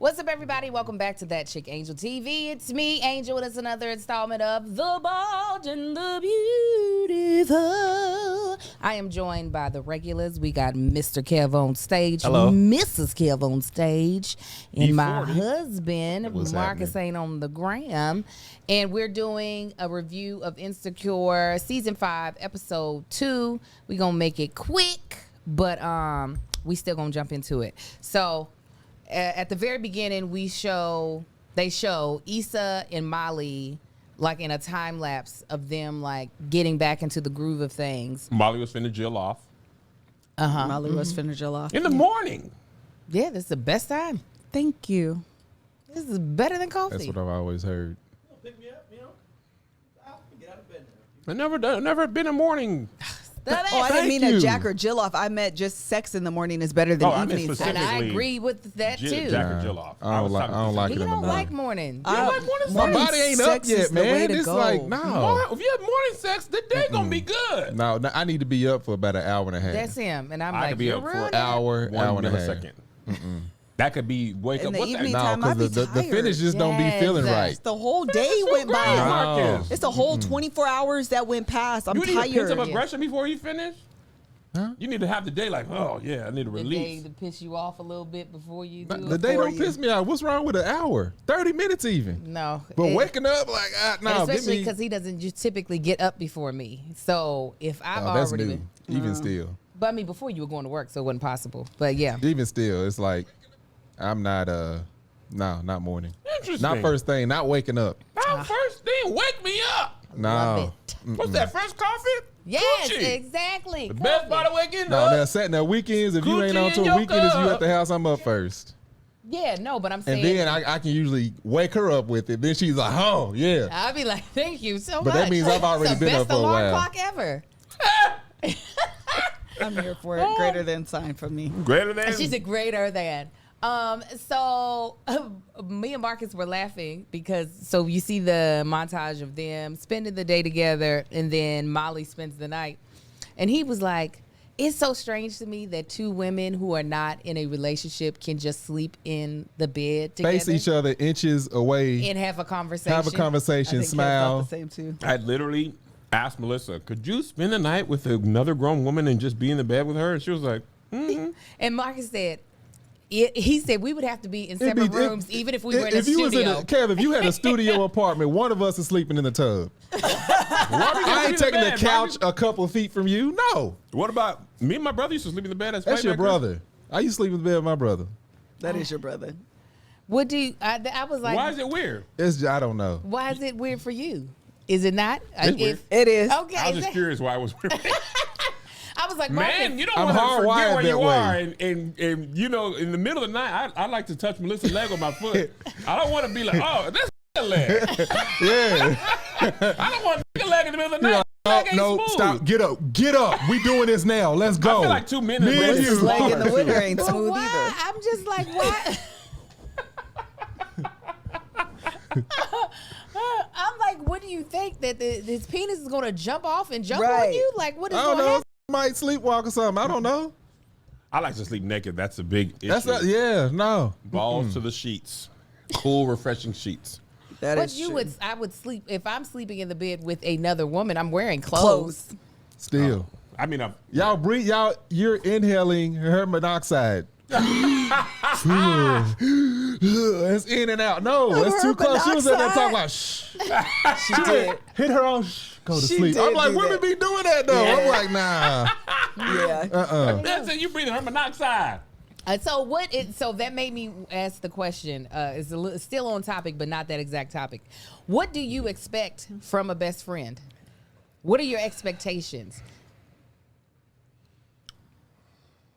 What's up, everybody? Welcome back to That Chick Angel TV. It's me, Angel, and it's another installment of The Bold and the Beautiful. I am joined by the regulars. We got Mr. Kev on stage, Hello. Mrs. Kev on stage, and my E40. husband, What's Marcus, ain't on the gram. And we're doing a review of Insecure Season 5, Episode 2. We're going to make it quick, but we still going to jump into it. So, at the very beginning, they show Issa and Molly like in a time lapse of them like getting back into the groove of things. Molly was finna jill off. Molly was finna jill off. In the morning. Yeah, this is the best time. Thank you. This is better than coffee. That's what I've always heard. Pick me up, you know. I'll get out of bed now. I never been a morning. I didn't mean to jack or jill off. I meant just sex in the morning is better than I meant evening sex. And I specifically agree with that too. Jack or jill off. I don't like He it in the don't morning. like morning. You don't like morning sex? My body ain't up sex is yet, the way man. to It's go. like, no. If you have morning sex, the day gonna be good. No, I need to be up for about an hour and a half. That's him, and I'm I like, could be you're up for ruining an it. hour and a half. millisecond. That could be wake In up. the What's evening that? No, time, I'd because be the finish tired. just don't be Yes. feeling right. The whole day went great, by. Marcus. It's a whole 24 hours that went past. I'm You need a pinch of tired. aggression before you finish. Huh? You need to have the day like, oh yeah, I need to The day release. to piss you off a little bit before you do The it. day for don't you. piss me off. What's wrong with an hour? 30 minutes even. No. But it- waking up like, and no, give especially me. because he doesn't just typically get up before me. So if I've Oh, that's already new. been, Even still. but I mean, before you were going to work, so it wasn't possible. But yeah. Even still, it's like, I'm not, no, not morning. Interesting. Not first thing, not waking up. Now, first thing, wake me up. No. Love it. What's that? Fresh coffee? Yes, Gucci. exactly. The best Coffee. part of waking No, up. now Saturday, now weekends, if you Gucci ain't on to in a your weekend, if you cup. at the house, I'm up first. Yeah, no, but I'm saying. And then I can usually wake her up with it. Then she's like, oh, yeah. I'll be like, thank you so But much. that means I've already It's the been best up for a alarm while. clock ever. I'm here for it. Greater than sign from me. Greater than. And she's a greater than. So me and Marcus were laughing because so you see the montage of them spending the day together, and then Molly spends the night, and he was like, "It's so strange to me that two women who are not in a relationship can just sleep in the bed together Face each other inches away, and have a conversation." have a I conversation, think Kev thought smile. the same too. I literally asked Melissa, could you spend the night with another grown woman and just be in the bed with her? And she was like, And Marcus said. He said we would have to be in It'd separate be- rooms, even if we were in a if you was in studio. a, Kev, if you had a studio apartment, one of us is sleeping in the tub. I ain't taking the couch a couple of feet from you. No, What about me and my brother used to sleep in the bed as that's your playmakers? brother. I used to sleep in the bed with my brother. That is your brother. What do you? I was like, Why is it weird? I don't know. why is it weird for you? Is it not? It's weird. It is. Okay. I was just curious why it was weird. I was like, Man, you don't I'm want to forget hardwired where that you way. are. And you know, in the middle of the night, I like to touch Melissa's leg with my foot. I don't want to be like, oh, that's a leg. Yeah. I don't want a leg in the middle of the night. Oh, Leg ain't no, smooth. stop. Get up. We doing this now. Let's go. I feel like 2 men Me and in you. His leg in the winter ain't but smooth why? either. I'm just like, why? I'm like, what do you think that his penis is going to jump off and jump on Right. you? Like, what is I going don't to know. happen? Might sleepwalk or something. I don't know. I like to sleep naked. That's a big issue. That's not. Yeah. No. Balls to the sheets. Cool, refreshing sheets. That But is you true. would, I would sleep if I'm sleeping in the bed with another woman. I'm wearing clothes. Still. I mean, Y'all breathe. You're inhaling carbon monoxide. It's in and out. No, that's too close. She was in there talking like, shh. She did. Hit her on. Shh. Go to She sleep. did I'm like, do women that. be doing that though. I'm like, nah. Yeah. that's it. You breathing carbon monoxide. So that made me ask the question. It's still on topic, but not that exact topic. What do you expect from a best friend? What are your expectations?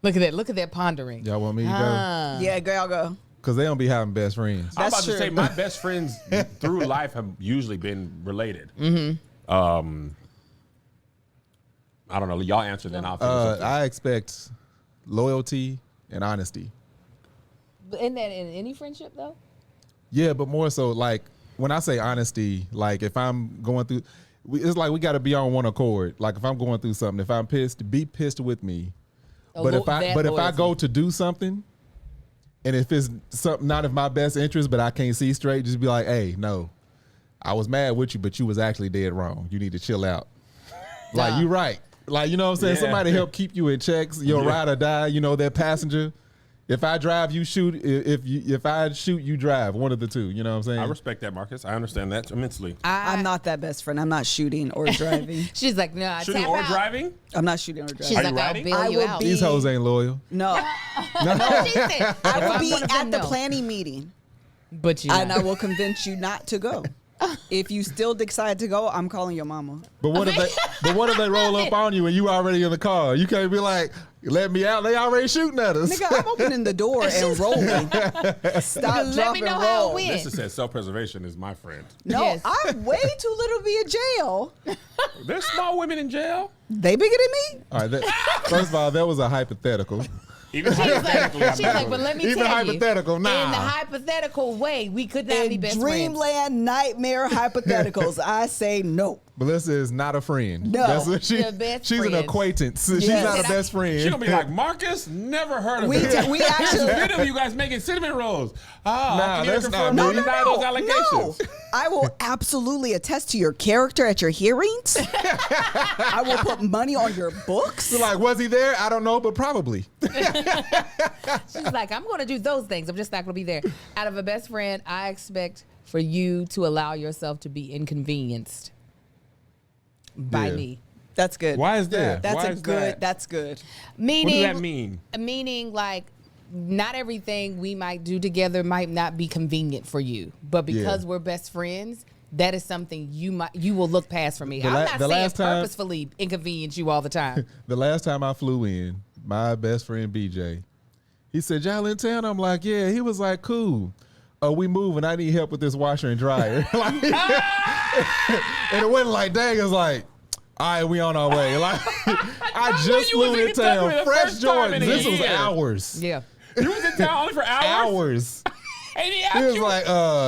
Look at that pondering. Y'all want me to go? Yeah, girl, go. Because they don't be having best friends. I'm That's about to true. say my best friends through life have usually been related. I don't know. Y'all answer then. I'll finish up. I expect loyalty and honesty. But isn't that in any friendship though? Yeah, but more so like when I say honesty, like if I'm going through, it's like we got to be on one accord. Like if I'm going through something, if I'm pissed, be pissed with me. But if I go to do something, And if it's something not in my best interest, but I can't see straight, just be like, hey, no, I was mad with you, but you was actually dead wrong. You need to chill out. Like, you right. Like, you know what I'm saying? Yeah. Somebody help keep you in checks. Your ride or die, you know, that passenger. If I drive, you shoot. If I shoot, you drive. One of the two. You know what I'm saying? I respect that, Marcus. I understand that immensely. I'm not that best friend. I'm not shooting or driving. She's like, no, I Shooting tap or out. driving? I'm not shooting or driving. She's Are you like, I'll riding? bail I you will out. be- These hoes ain't loyal. No, She said, I will if be I'm one of at them, the no. planning meeting, But you and I will convince you not to go. If you still decide to go, I'm calling your mama. But what if they roll up on you and you already in the car? You can't be like, let me out. They already shooting at us. Nigga, I'm opening the door and rolling. Stop, Let drop, me and know how it roll. went. This is said self-preservation is my friend. No, Yes. I'm way too little to be in jail. There's small women in jail. They bigger than me? All right. First of all, that was a hypothetical. Even She's like, hypothetically, I'm she's not like, but doing let me Even tell hypothetical, you, nah. in the hypothetical way, we could not be In best friends. dreamland nightmare hypotheticals, I say no. Melissa is not a friend. No. That's what Your best she's an friend. acquaintance. She's Yes. not a best friend. She's gonna be like, Marcus, never heard of We it. we There's a actually video of you guys making cinnamon rolls. Nah, Can you that's confirm not or me. deny those allegations? No. I will absolutely attest to your character at your hearings. I will put money on your books. So like, was he there? I don't know, but probably. She's like, I'm going to do those things. I'm just not going to be there. Out of a best friend, I expect for you to allow yourself to be inconvenienced by Yeah. me. That's good. Why is that? That's Why a is good. that? That's good. Meaning, What does that mean? Meaning, like, not everything we might do together might not be convenient for you, but because Yeah. we're best friends, that is something you will look past for me. The I'm la- not the saying last time- purposefully inconvenience you all the time. The last time I flew in, my best friend BJ, he said, y'all in town? I'm like, yeah. He was like, cool. We moving. I need help with this washer and dryer. Like, and it wasn't like, dang, it was like, all right, we on our way. Like, I just you was flew in in Kentucky town. the Fresh first time in Jordans. a This was year. hours. Yeah. You was in town only for hours? Hours. And he He asked was you, like,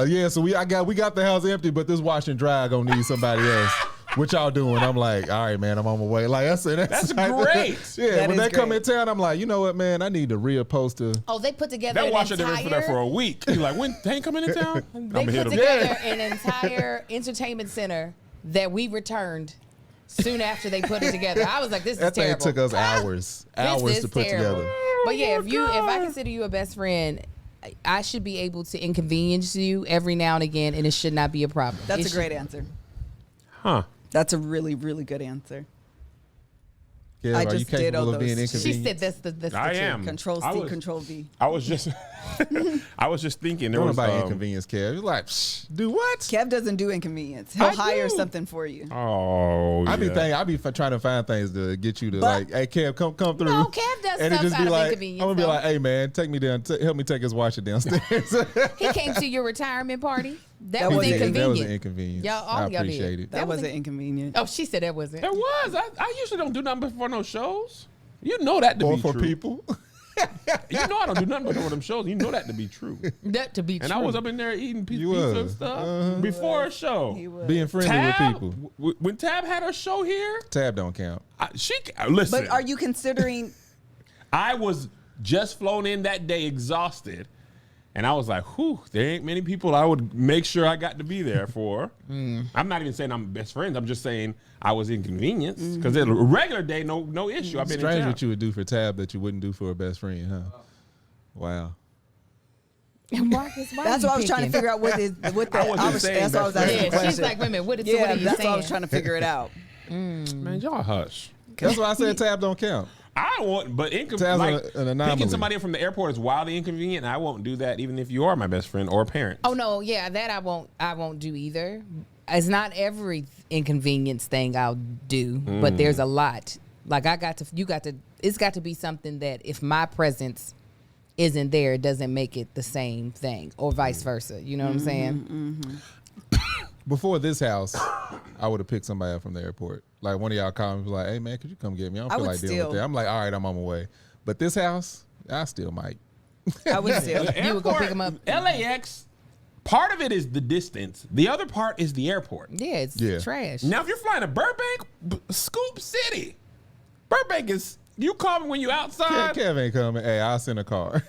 yeah, so we got the house empty, but this wash and dry gonna need somebody else. What y'all doing? I'm like, all right, man, I'm on my way. Like, that's That's like- great. Yeah, That when is they come great. in town, I'm like, you know what, man, I need to reupholster to. Oh, they put together that an washer there for entire. there for a week. He's like, when they ain't coming in town? They I'm put hit him. together an entire entertainment center that we returned soon after they put it together. I was like, this is That thing terrible. took us hours This to is put terrible. together. But yeah, if I consider you a best friend, I should be able to inconvenience you every now and again, and it should not be a problem. That's a great answer. Huh. That's a really, really good answer. Yeah, I are you just did capable all of being those. She inconvenient? said that's the I truth. am. Control I C, was- Control V. I was just I was just thinking there Don't was nobody inconvenience, Kev. You're like, do what? Kev doesn't do inconvenience. He'll I hire do. something for you. Oh, I be yeah. trying to find things to get you to But- like, hey Kev, come through. No, Kev does and it stuff just out be of like, I'm inconvenience, gonna be though. like, hey man, take me down, help me take his washer downstairs. He came to your retirement party. That That was wasn't- inconvenient. That was an inconvenience. Y'all, all I y'all did. appreciate it. That was wasn't inconvenient. Oh, she said that wasn't. There was. I usually don't do nothing before no shows. You know that to Or be for true. people. You know I don't do nothing before them shows. You know that to be true. That to be And true. I was up in there eating pizza, You and was. stuff before a show. He was. Being friendly Tab, with people. when Tab had her show here, Tab don't count. listen. But are you considering? I was just flown in that day exhausted. And I was like, whew, there ain't many people I would make sure I got to be there for. I'm not even saying I'm best friends. I'm just saying I was inconvenienced. Because a regular day, no issue. I've been in Strange town. what you would do for Tab that you wouldn't do for a best friend, huh? Wow. Marcus, why That's you what I was trying to picking? figure out. What the? I wasn't saying That's why I was best asking the friend. Yeah, question. she's like, wait a minute, what are yeah, you that's saying? why I was trying to figure it out. Man, y'all hush. That's why I said Tab don't count. I don't want, but Tab's an anomaly. picking somebody up from the airport is wildly inconvenient, and I won't do that even if you are my best friend or parent. Oh no, yeah, that I won't do either. It's not every inconvenience thing I'll do, but there's a lot. Like it's got to be something that if my presence isn't there, it doesn't make it the same thing, or vice versa. You know what I'm saying? Before this house, I would have picked somebody up from the airport. Like one of y'all called me, was like, hey man, could you come get me? I don't I feel would like dealing still. with that. I'm like, all right, I'm on my way. But this house, I still might. I would still. The You would go pick airport, 'em up. LAX, part of it is the distance. The other part is the airport. Yeah, it's Yeah. trash. Now, if you're flying to Burbank, Scoop City, Burbank is You call me when you outside. Kev ain't coming. Hey, I'll send a car.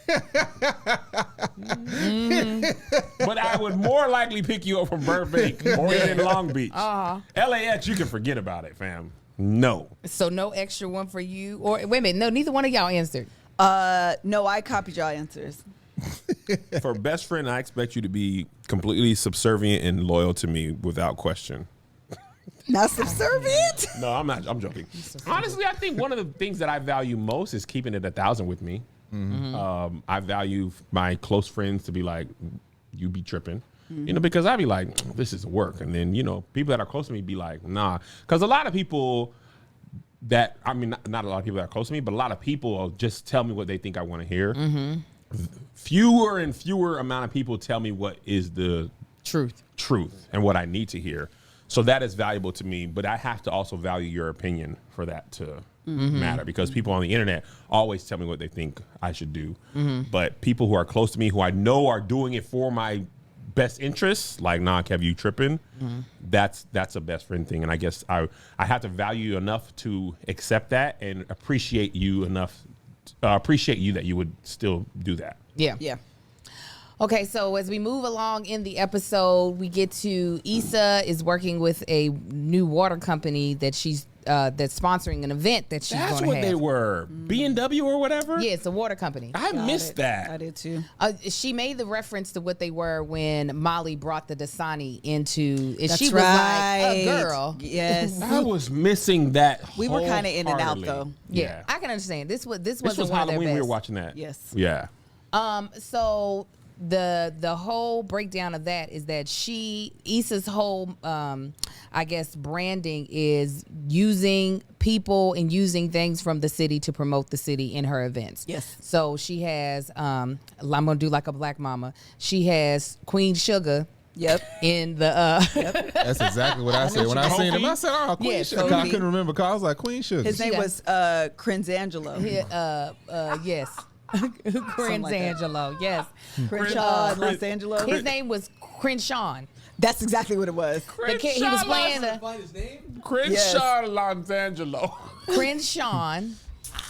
But I would more likely pick you up from Burbank or in Long Beach. LAX, you can forget about it, fam. No. So no extra one for you, or wait a minute, no, neither one of y'all answered. No, I copied y'all answers. For best friend, I expect you to be completely subservient and loyal to me without question. Not subservient. No, I'm not. I'm joking. Honestly, I think one of the things that I value most is keeping it 1,000 with me. I value my close friends to be like, you be tripping. You know, because I'd be like, this is work. And then, you know, people that are close to me be like, nah. Because a lot of people that, I mean, not a lot of people that are close to me, but a lot of people will just tell me what they think I want to hear. Fewer and fewer amount of people tell me what is the truth and what I need to hear. So that is valuable to me, but I have to also value your opinion for that to matter, because people on the internet always tell me what they think I should do. But people who are close to me, who I know are doing it for my best interests, like, nah, Kev, you tripping, that's a best friend thing. And I guess I have to value you enough to accept that and appreciate you enough, appreciate you that you would still do that. Yeah. Okay, so as we move along in the episode, we get to Issa is working with a new water company that she's that's sponsoring an event that she's going to have. That's what they were. B&W or whatever? Yeah, it's a water company. I missed that. I did too. She made the reference to what they were when Molly brought the Dasani into. That's she was right. like a girl. Yes. I was missing that. We were kind of in and out though. Yeah, I can understand. This was was one of Halloween. their best. We were watching that. Yes. Yeah. So the whole breakdown of that is that Issa's whole I guess branding is using people and using things from the city to promote the city in her events. Yes. So she has I'm gonna do like a black mama. She has Queen Sugar. Yep. In the That's exactly what I said when I seen him. I said, "Oh, Queen Yeah, Sugar." Kobe. I couldn't remember. 'Cause I was like, "Queen Sugar." His name Yeah. was Crinzangelo. yes. Crinzangelo, yes. Crenshaw, Los Angeles. His name was Crenshaw. That's exactly what it was. The kid, he was playing Find his name? Crenshaw Lonzangelo. Crenshaw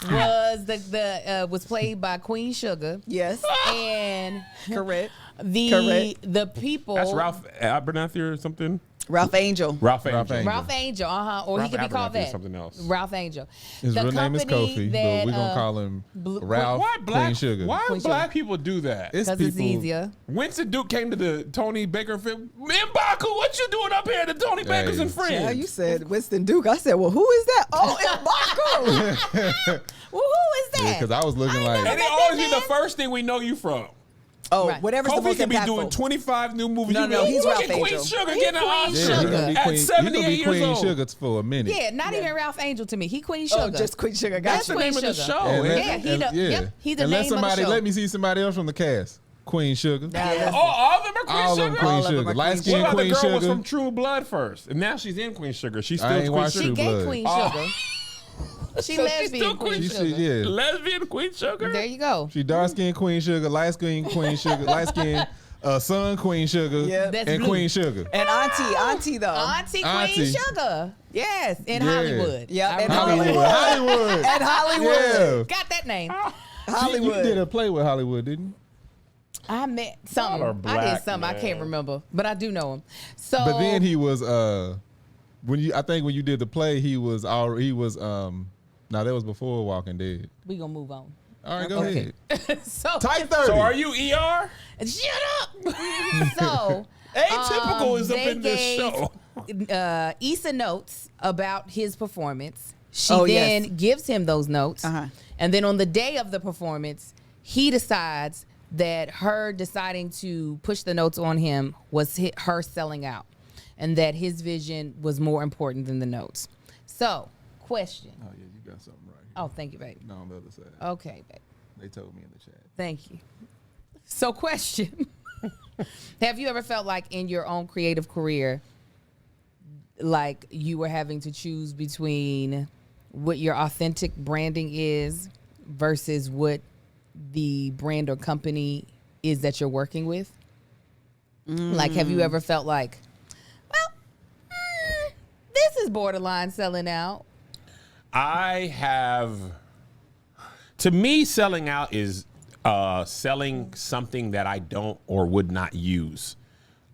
was was played by Queen Sugar. Yes. And Correct. the people. That's Ralph Abernathy or something. Ralph Angel. Ralph Angel. Ralph Angel, or Ralph he could be called Abernathy is that. something else. Ralph Angel. His The real name is company Kofi, that, but we're gonna call him Ralph Why Queen Sugar. Why Queen black Sugar. people do that? Because it's easier. Winston Duke came to the Tony Baker film. M'Baku, what you doing up here at the Tony Bakers and Friends? Yeah, you said Winston Duke. I said, well, who is that? Oh, M'Baku. Well, who is that? Because I was looking like, and it always be the first thing we know you from. Oh, Right. whatever's the Kofi most could be impactful. doing 25 new movies. No, You no, be, he's look Ralph at Queen Angel. Sugar He's getting an Queen Oscar Sugar. you're gonna be at Queen, 78 you're gonna be years Queen old. Sugar for a minute. Yeah, not even Ralph Angel to me. He Queen Sugar. Oh, just Queen Sugar. That's Gotcha. the name of the Sugar. show. And let- Yeah, he and- the- yep, he the and name let of the somebody show. let me see somebody else from the cast. Queen Sugar. Yeah. Oh, all of them are Queen All of Sugar? them Queen All of them Sugar. are Light Queen What skin about Queen the girl was Sugar. from True Blood first? And now she's in Queen Sugar. She's I still ain't Queen watched She Sugar. True gay Blood. Queen Oh. Sugar. She So she's lesbian still Queen Queen Sugar. Yeah. Lesbian Queen Sugar? There you go. She dark skin Queen Sugar, light skin Queen Sugar, light skin son Queen Sugar, Yep. That's and blue. Queen Sugar. And Auntie though. Auntie Queen Auntie. Sugar. Yes, in Yeah. Hollywood. Yep, I in remember Hollywood. And Hollywood. Yeah. Got that name. Hollywood. You did a play with Hollywood, didn't you? I met something. Y'all are I did black, something. I man. can't remember, but I do know him. So, But then he was when you did the play, he was no, that was before Walking Dead. we gonna move on. All right, go Okay. ahead. So Type 30. So are you ER? shut up. So Atypical is up they in this show. Issa notes about his performance. She Oh, then yes. gives him those notes, Uh-huh. and then on the day of the performance, he decides that her deciding to push the notes on him was her selling out, and that his vision was more important than the notes. So, question. Oh yeah, you got something right. Oh, thank you, babe. No, on the other side. Okay, babe. They told me in the chat. Thank you. So, question. Have you ever felt like in your own creative career, like you were having to choose between what your authentic branding is versus what the brand or company is that you're working with? Like, have you ever felt like, well, this is borderline selling out? I have To me, selling out is selling something that I don't or would not use.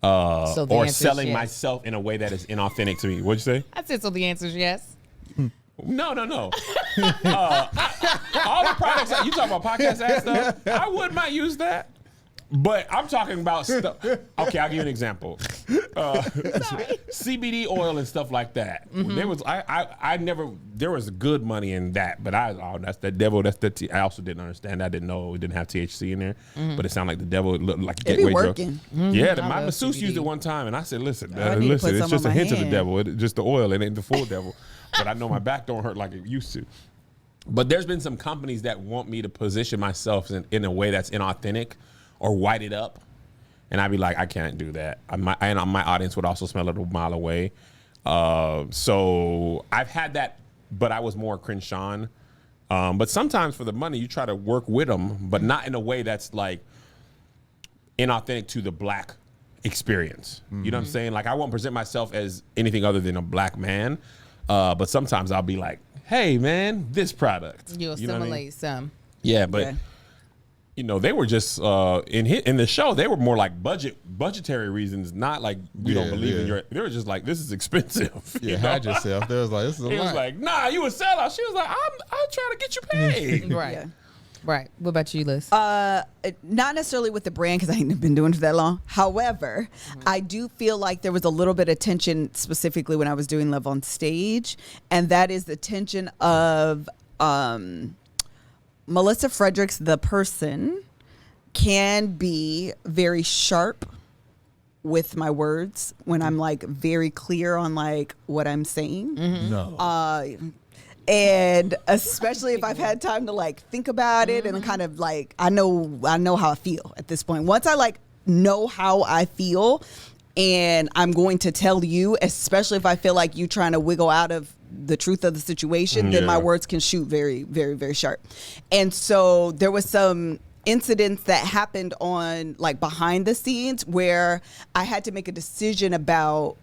So the Or answer is selling yes. myself in a way that is inauthentic to me. What'd you say? I said so. The answer is yes. No. All the products that you talking about, podcast ad stuff, I might use that. But I'm talking about stuff. Okay, I'll give you an example. CBD oil and stuff like that. There was I never there was good money in that, but that's the devil. I also didn't understand. I didn't know it didn't have THC in there, but it sounded like the devil. It looked like a It be gateway drug. working. Yeah, I my love masseuse used CBD. it one time, and I said, "Listen, I need to put it's some just on a my hint of the hand. devil. Just the oil. It ain't the full devil." But I know my back don't hurt like it used to. But there's been some companies that want me to position myself in a way that's inauthentic or white it up. And I'd be like, I can't do that. My audience would also smell it a mile away. So I've had that, but I was more Crenshaw. But sometimes for the money, you try to work with them, but not in a way that's like inauthentic to the black experience. You know what I'm saying? Like I won't present myself as anything other than a black man. But sometimes I'll be like, hey man, this product. You'll You know what I mean? assimilate some. Yeah, but Yeah. you know, they were just in the show. They were more like budgetary reasons, not like we don't believe in your. They were just like, this is expensive. Yeah, you know? hide yourself. There was like, this is a He lot. was like, nah, you a sellout. She was like, I'm trying to get you paid. Right. Yeah. Right. What about you, Liz? Not necessarily with the brand because I ain't been doing it for that long. However, I do feel like there was a little bit of tension specifically when I was doing Love on Stage, and that is the tension of Melissa Fredericks, the person, can be very sharp with my words when I'm like very clear on like what I'm saying. no. And especially if I've had time to like think about it and kind of like I know how I feel at this point. Once I like know how I feel and I'm going to tell you, especially if I feel like you trying to wiggle out of the truth of the situation, then my Yeah. words can shoot very, very, very sharp. And so there was some incidents that happened on like behind the scenes where I had to make a decision about,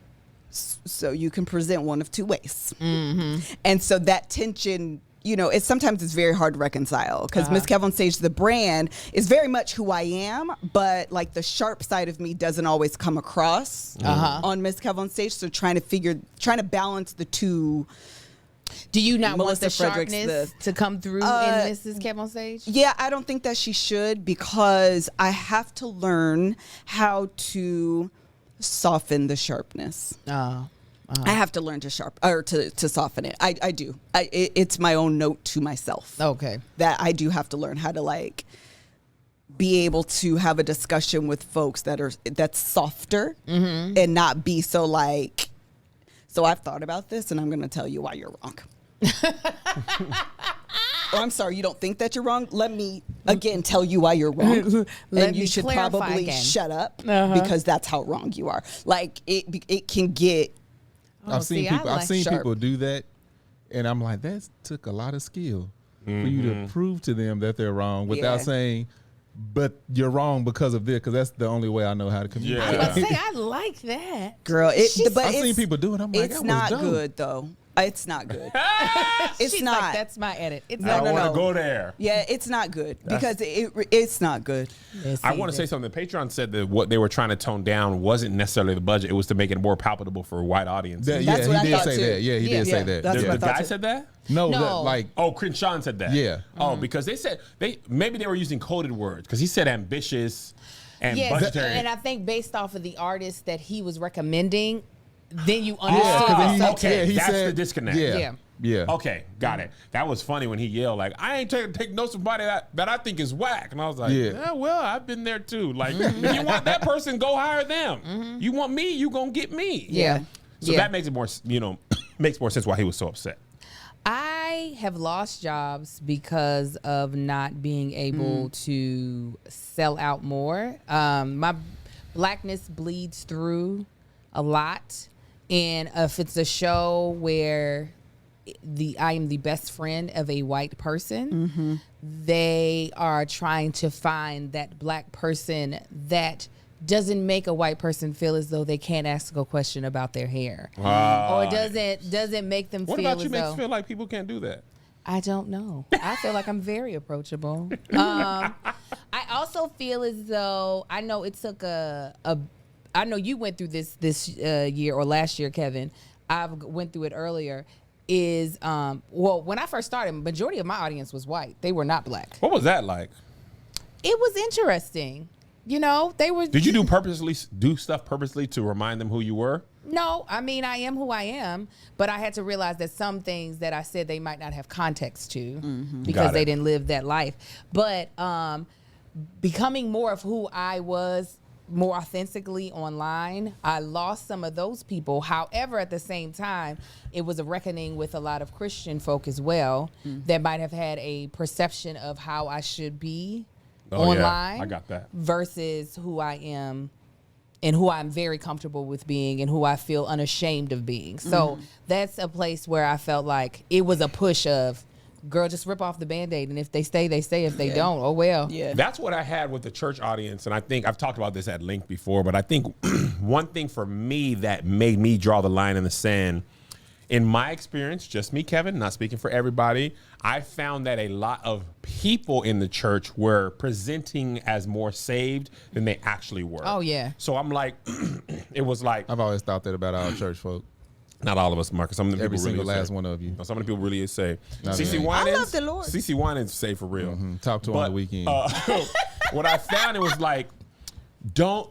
so you can present one of two ways. And so that tension, you know, sometimes it's very hard to reconcile because Miss Kev on Stage, the brand, is very much who I am, but like the sharp side of me doesn't always come across on Miss Kev on Stage. So trying to balance the two. Do you not want Melissa the Fredericks, sharpness to come through in Mrs. Kev on Stage? Yeah, I don't think that she should because I have to learn how to soften the sharpness. I have to learn to soften it. I do. It's my own note to myself. Okay. That I do have to learn how to like be able to have a discussion with folks that's softer and not be so like, so I've thought about this and I'm going to tell you why you're wrong. Oh, I'm sorry, you don't think that you're wrong? Let me again tell you why you're wrong. Let And you me should clarify probably again. shut up because that's how wrong you are. Like it can get I've seen see, I people. I've like seen sharp. people do that, and I'm like, that took a lot of skill for you to prove to them that they're wrong without Yeah. saying, "But you're wrong because of this." Because that's the only way I know how to communicate. I was about to say, I like that. girl. But I've seen it's- people do it. I'm like, it's that was not dope. good though. It's not good. It's She's not. like, that's my edit. It's I No, don't no, want no. to go there. Yeah, it's not good because it's not good. I want to say something. Patreon said that what they were trying to tone down wasn't necessarily the budget. It was to make it more palatable for white audiences. That, That's what yeah, I he did thought say too. that. Yeah, he did Yeah, say that. that's The, what I the thought guy too. said that? No, No. that, like Oh, Crenshaw said that. Yeah. Oh, because they said maybe they were using coded words because he said ambitious and Yes, budgetary. and I think based off of the artist that he was recommending, then you yeah, understood. 'cause the he, subtext. okay, he that's said the disconnect. Yeah, Yeah. yeah. Okay, got it. That was funny when he yelled like, "I ain't take notes of somebody that I think is whack," and I was like, Yeah. "Yeah, well, I've been there too. Like, if you want that person, go hire them. You want me, you gonna get me." Yeah. So Yeah. that makes it more, makes more sense why he was so upset. I have lost jobs because of not being able to sell out more. My blackness bleeds through a lot. And if it's a show where I am the best friend of a white person, they are trying to find that black person that doesn't make a white person feel as though they can't ask a question about their hair, or doesn't make them What feel about as you? Makes though you feel like people can't do that? I don't know. I feel like I'm very approachable. I also feel as though I know it took I know you went through this year or last year, Kevin. I've went through it earlier. Well, when I first started, majority of my audience was white. They were not black. What was that like? It was interesting. You know, they were. Did you do stuff purposely to remind them who you were? No, I mean, I am who I am, but I had to realize that some things that I said they might not have context to because they didn't live that life. But becoming more of who I was more authentically online, I lost some of those people. However, at the same time, it was a reckoning with a lot of Christian folk as well that might have had a perception of how I should be online. Yeah, I got that. Versus who I am and who I'm very comfortable with being and who I feel unashamed of being. So that's a place where I felt like it was a push of, girl, just rip off the Band-Aid. And if they stay, they stay. If they don't, oh well. Yeah. That's what I had with the church audience. And I think I've talked about this at length before, but I think one thing for me that made me draw the line in the sand, in my experience, just me, Kevin, not speaking for everybody, I found that a lot of people in the church were presenting as more saved than they actually were. Oh, yeah. So I'm like, it was like, I've always thought that about our church folk. not all of us, Marcus. Some of the Every people single really last say. one of you. No, some of the people really say. Not CC me. Winans. I love the Lord. CC Winans say for real. Talk to her on the weekend. What I found, it was like,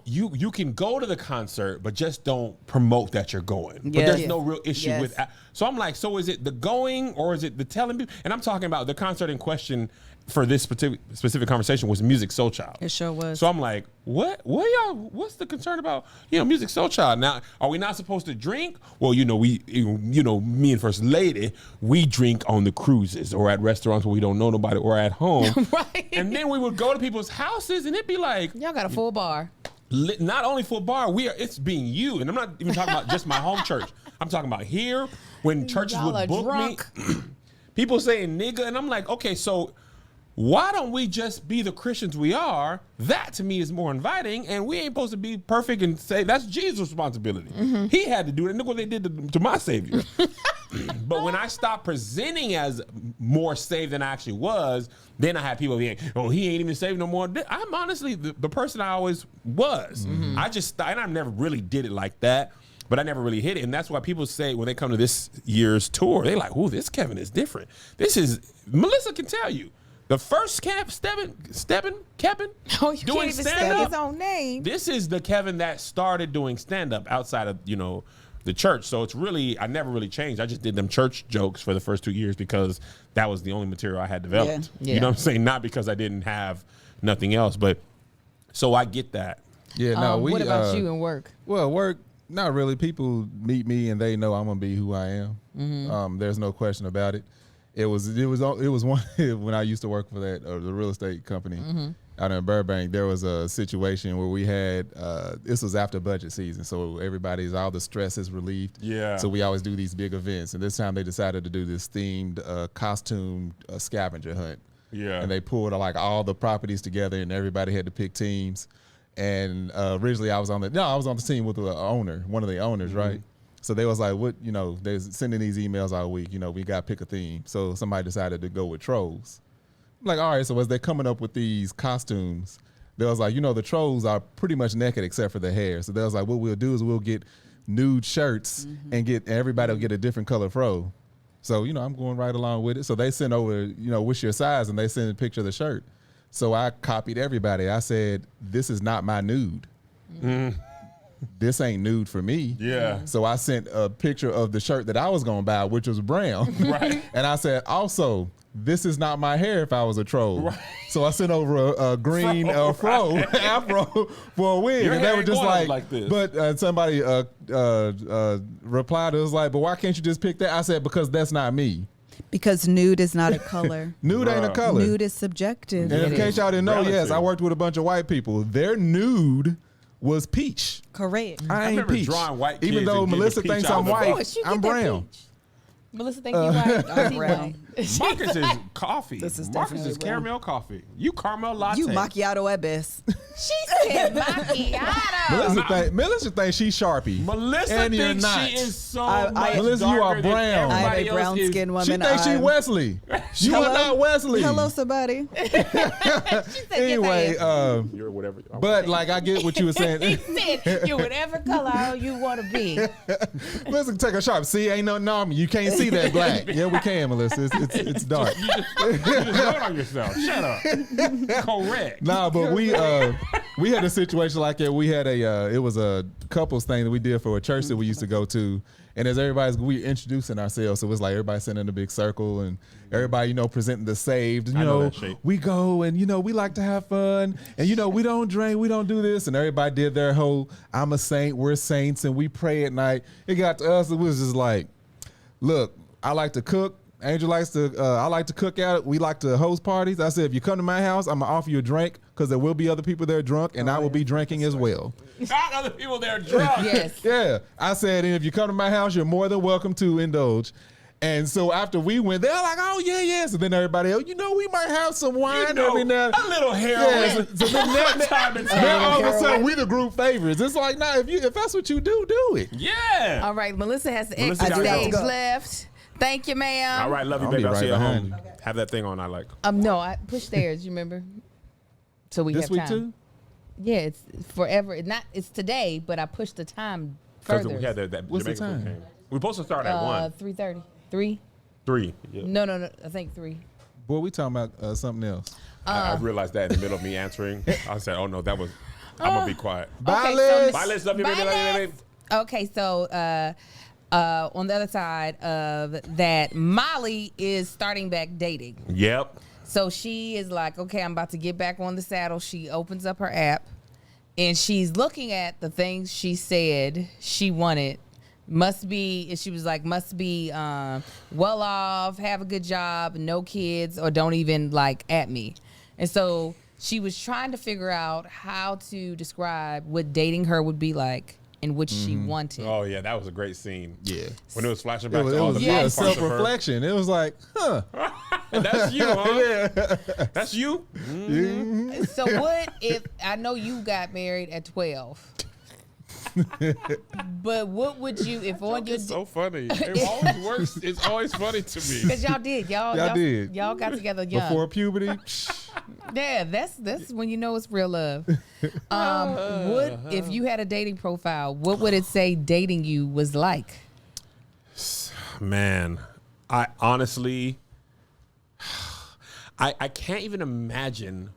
you can go to the concert, but just don't promote that you're going. But Yes. there's no real issue Yes. with. So I'm like, so is it the going or is it the telling people? And I'm talking about the concert in question for this specific conversation was Music Soul Child. It sure was. So I'm like, what's the concern about, Music Soul Child? Now, are we not supposed to drink? Well, me and First Lady, we drink on the cruises or at restaurants where we don't know nobody or at home. Right. And then we would go to people's houses and it'd be like, Y'all got a full bar. not only for a bar, it's being you. And I'm not even talking about just my home church. I'm talking about here when churches Y'all are would book drunk. me. People saying nigga, and I'm like, okay, so why don't we just be the Christians we are? That to me is more inviting, and we ain't supposed to be perfect and say that's Jesus' responsibility. He had to do it, and look what they did to my Savior. But when I stopped presenting as more saved than I actually was, then I had people being, oh, he ain't even saved no more. I'm honestly the person I always was. I just, and I never really did it like that, but I never really hit it. And that's why people say when they come to this year's tour, they like, oh, this Kevin is different. Melissa can tell you. The first Kevin Oh, you doing can't even say stand-up. his own name. This is the Kevin that started doing stand-up outside of, the church. So it's really, I never really changed. I just did them church jokes for the first 2 years because that was the only material I had developed. Yeah. You know what I'm saying? Not because I didn't have nothing else. But so I get that. Yeah, no, what about you and work? Well, work, not really. People meet me and they know I'm gonna be who I am. There's no question about it. It was one when I used to work for the real estate company out in Burbank. There was a situation where we had this was after budget season, so all the stress is relieved. Yeah. So we always do these big events, and this time they decided to do this themed costume scavenger hunt. Yeah. And they pulled like all the properties together, and everybody had to pick teams. And originally I was on the team with one of the owners, right? So they was like, they're sending these emails all week, we got to pick a theme. So somebody decided to go with trolls. I'm like, all right, so as they're coming up with these costumes, they was like, the trolls are pretty much naked except for the hair. So they was like, what we'll do is we'll get nude shirts and everybody will get a different color fro. So, I'm going right along with it. So they send over, what's your size? And they send a picture of the shirt. So I copied everybody. I said, this is not my nude. This ain't nude for me. Yeah. So I sent a picture of the shirt that I was going to buy, which was brown. Right. And I said, also, this is not my hair if I was a troll. Right. So I sent over a green afro for a wig. Your and they hair were ain't just going like this. But somebody replied, it was like, but why can't you just pick that? I said, because that's not me. Because nude is not a color. Nude ain't a color. Nude is subjective. And in case y'all didn't know, Relative. yes, I worked with a bunch of white people. Their nude was peach. Correct. I ain't remember peach. drawing white kids Even though and getting Melissa peach thinks out I'm the white, course, you I'm get that brown. peach. Melissa think you white. I'm brown. Marcus is coffee. This is Marcus definitely is caramel coffee. You caramel latte. You macchiato at best. She said macchiato. Melissa thinks she's Sharpie. Melissa and you're thinks not. she is so I- much Melissa, you are darker than brown. I am everybody a else brown is. skinned woman. She thinks she I'm- Wesley. You are not Wesley. Hello, somebody. She said, Anyway, yes, I am. You're whatever. but like I get what you were He saying. said, you're whatever color you want to be. Melissa, take a sharp. See, ain't nothing on me. You can't see that black. Yeah, we can, Melissa. It's dark. You just wrote on yourself. Shut up. Correct. Nah, but we had a situation like that. We had it was a couples thing that we did for a church that we used to go to. And as we introducing ourselves, so it was like everybody sitting in a big circle and everybody, presenting the saved. And, I know that shape. we go and, we like to have fun. And, we don't drink, we don't do this. And everybody did their whole, I'm a saint, we're saints, and we pray at night. It got to us, it was just like, look, I like to cook. Angel likes to, I like to cook out. We like to host parties. I said, if you come to my house, I'm going to offer you a drink because there will be other people there drunk and I will be drinking as well. Not other people there drunk. Yes. Yeah. I said, and if you come to my house, you're more than welcome to indulge. And so after we went, they're like, oh, yeah, yeah. So then everybody else, we might have some wine every now. A little heroin. Yeah, so then Time and time. now all of a sudden, we the group favorites. It's like, nah, if that's what you do, do it. Yeah. All right, Melissa has the Melissa extra gotta stage go. left. Thank you, ma'am. All right, love you, I'll baby. be I'll right see you at behind home. Have that thing on I like. No, I pushed theirs. You remember? So we This have week time. too? Yeah, it's forever. It's today, but I pushed the time Because further. we had that What's the Jamaican food time? came. We're supposed to start at 1. 3:30. 3? 3. Yeah. No. I think 3. Boy, we talking about something else. I realized that in the middle of me answering. I said, oh, no, that was, I'm going to be quiet. Bye, Okay, Liz. Bye, Liz. Love you, Bye, baby. Love you, Liz. baby. Okay, so on the other side of that, Molly is starting back dating. Yep. So she is like, okay, I'm about to get back on the saddle. She opens up her app and she's looking at the things she said she wanted. She was like, must be well off, have a good job, no kids, or don't even at me. And so she was trying to figure out how to describe what dating her would be like and what she wanted. Oh, yeah, that was a great scene. Yeah. When it was flashing It back was, to all the parts of her. self-reflection. It was like, huh. That's you, huh? That's you? So what if, I know you got married at 12, but what would you, if on your, It's so funny. It always works. It's always funny to me. because y'all did, Y'all did. y'all got together young. Before puberty. Yeah, that's when you know it's real love. What if you had a dating profile? What would it say dating you was like? Man, I honestly, I can't even imagine.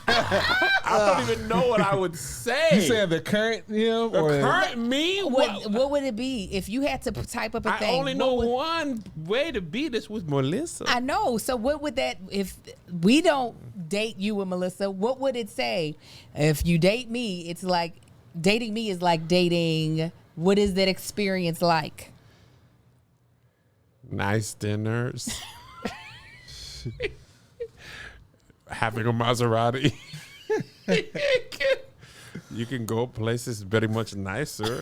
I don't even know what I would say. You saying the current him? the Or current me? What would it be if you had to type up a I thing? only know one way to be this with Melissa. I know. So what would that, if we don't date you and Melissa, what would it say? If you date me, it's like dating me is like dating. What is that experience like? Nice dinners. Having a Maserati. You can go places very much nicer.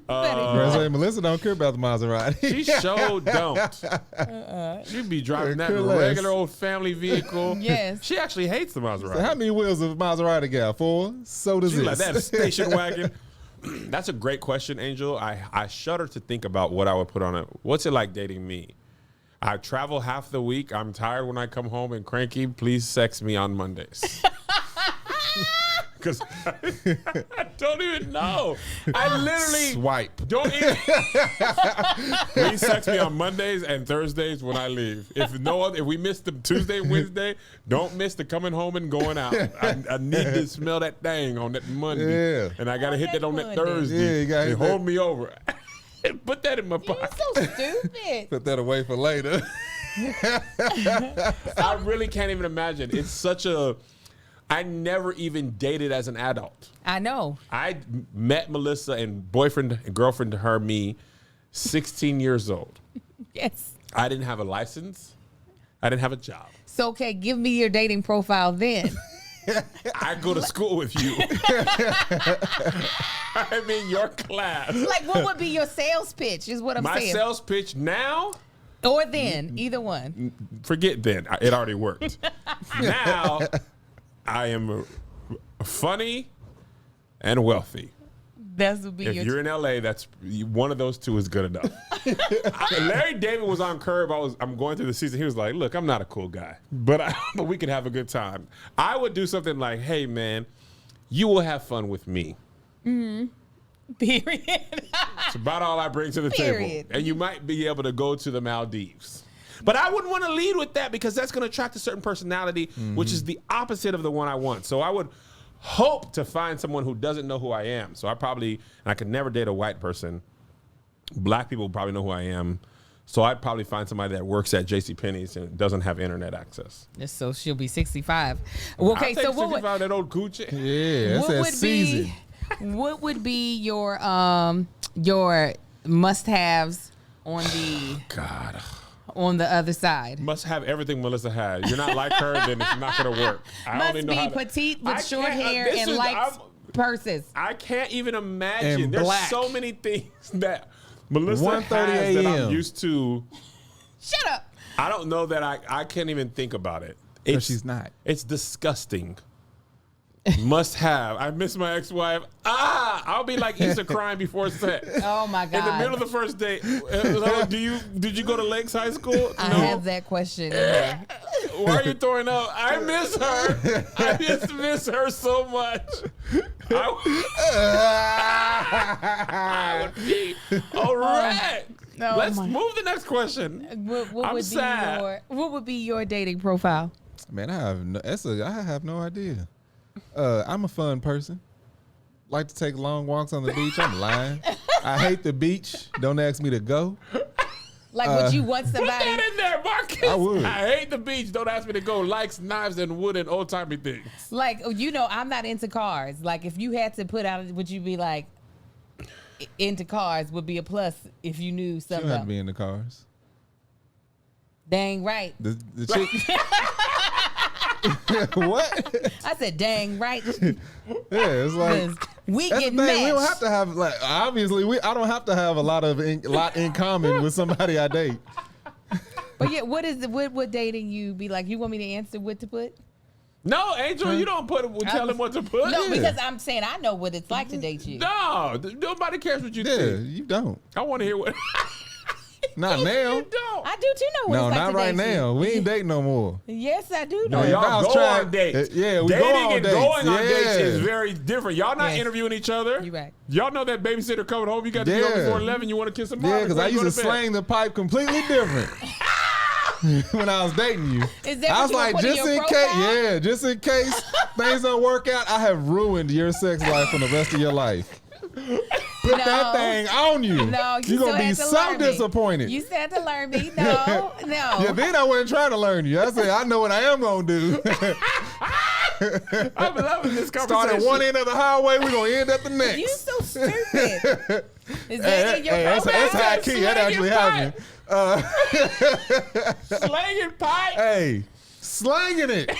Melissa don't care about the Maserati. She sure don't. She'd be driving that Care less. regular old family vehicle. Yes. She actually hates the Maserati. How many wheels does a Maserati got? 4? So does She's this. like that station wagon. That's a great question, Angel. I shudder to think about what I would put on it. What's it like dating me? I travel half the week. I'm tired when I come home and cranky. Please sex me on Mondays. Because I don't even know. I literally Swipe. don't even. Please sex me on Mondays and Thursdays when I leave. If we miss the Tuesday, Wednesday, don't miss the coming home and going out. I need to smell that thing on that Monday. Yeah. And I got to hit that on that Monday. Thursday. Yeah, you gotta hit hold me over. Put that in my You're pocket. so stupid. Put that away for later. I really can't even imagine. It's such a. I never even dated as an adult. I know. I met Melissa and boyfriend and girlfriend to her, me, 16 years old. Yes. I didn't have a license. I didn't have a job. So, okay, give me your dating profile then. I go to school with you. I'm in your class. Like, what would be your sales pitch? Is what I'm My saying. sales pitch now. Or then, either one. Forget then. It already worked. Now, I am funny and wealthy. That would be If you're in LA, that's one of those two is good enough. Larry David was on Curb. I'm going through the season. He was like, "Look, I'm not a cool guy, but we can have a good time." I would do something like, "Hey, man, you will have fun with me." Period. It's about all I bring to the Period. table, and you might be able to go to the Maldives. But I wouldn't want to lead with that because that's going to attract a certain personality, which is the opposite of the one I want. So I would hope to find someone who doesn't know who I am. So I could never date a white person. Black people probably know who I am. So I'd probably find somebody that works at JCPenney's and doesn't have internet access. So she'll be 65. Okay, I'll take so what 65, that old coochie. Yeah, that's what that would season. what would be your must-haves on the other side? Must have everything Melissa had. You're not like her, then it's not going to work. I Must only know be how to- petite I with short can't- hair this and is- light purses. I can't even imagine. And There's black. so many things that Melissa 1:30 has that I'm a.m. used to. Shut up. I don't know that I can't even think about it. Because she's not. It's disgusting. Must have. I miss my ex-wife. I'll be like Issa crying before sex. Oh my God. In the middle of the first date. Hello, did you go to Lakes High School? I No. have that question. In there. Why are you throwing up? I miss her. I just miss her so much. I would be all right. Oh Let's my- move to the next question. What I'm would sad. what would be your dating profile? Man, I have no idea. I'm a fun person. Like to take long walks on the beach. I'm lying. I hate the beach. Don't ask me to go. Like, would you want Put somebody? that in there, Marcus. I would. I hate the beach. Don't ask me to go. Likes knives and wood and old timey things. Like, I'm not into cars. Like, if you had to put out, would you be like into cars? Would be a plus if you knew You something. don't have to be in the cars. Dang right. The chick. What? I said, dang right. Yeah, it's like 'Cause we that's the get thing. We don't matched. have to have like obviously I don't have to have a lot in common with somebody I date. But yeah, what would dating you be like? You want me to answer what to put? No, Angel, you don't tell him what to put. No, Yeah. because I'm saying I know what it's like to date you. No, nobody cares what you Yeah, think. you don't. I want to hear what. Not now. You don't. I do too know what No, it's like not to right date now. you. We ain't dating no more. Yes, I do know. No, if y'all I was go trying- on dates. Yeah, we go Dating on and dates. going on dates Yeah. is very different. Y'all not Yes. interviewing each other. You right. Y'all know that babysitter coming home. You got to be home Yeah. before 11. You want to kiss somebody. Yeah, because I used to slang the pipe completely different when I was dating you. Is that I what was you like, put in just your in case, profile? yeah, just in case things don't work out, I have ruined your sex life for the rest of your life. Put that thing on you. No, you You're going to be still so had to learn me. disappointed. You still had to learn me. No. Yeah, then I wasn't trying to learn you. I said, I know what I am going to do. I'm loving this conversation. Start at one end of the highway, we're going to end at the next. You so stupid. Is that in your that's profile? high key. That actually happened. Slanging pipe. Hey, slanging it.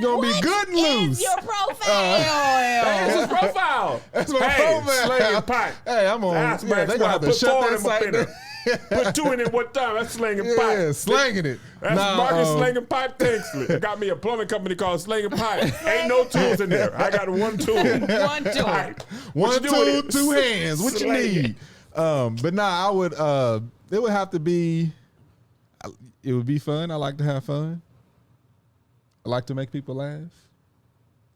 Gonna be good and Is loose. your profile? That's his profile. That's my Hey, profile. slanging pipe. Hey, I'm on. That's Yeah, they gonna have to put shut four that in my site finger. down. Put two in it one time. That's slanging Yeah, pipe. slanging it. That's Nah, Marcus Slanging Pipe Tanksley. I got me a plumbing company called Slanging Pipe. Ain't no tools in there. I got one tool. One tool. Pipe. One, What you doing two, with it? two hands. What you Slang it. need? But nah, I would. It would have to be. It would be fun. I like to have fun. I like to make people laugh.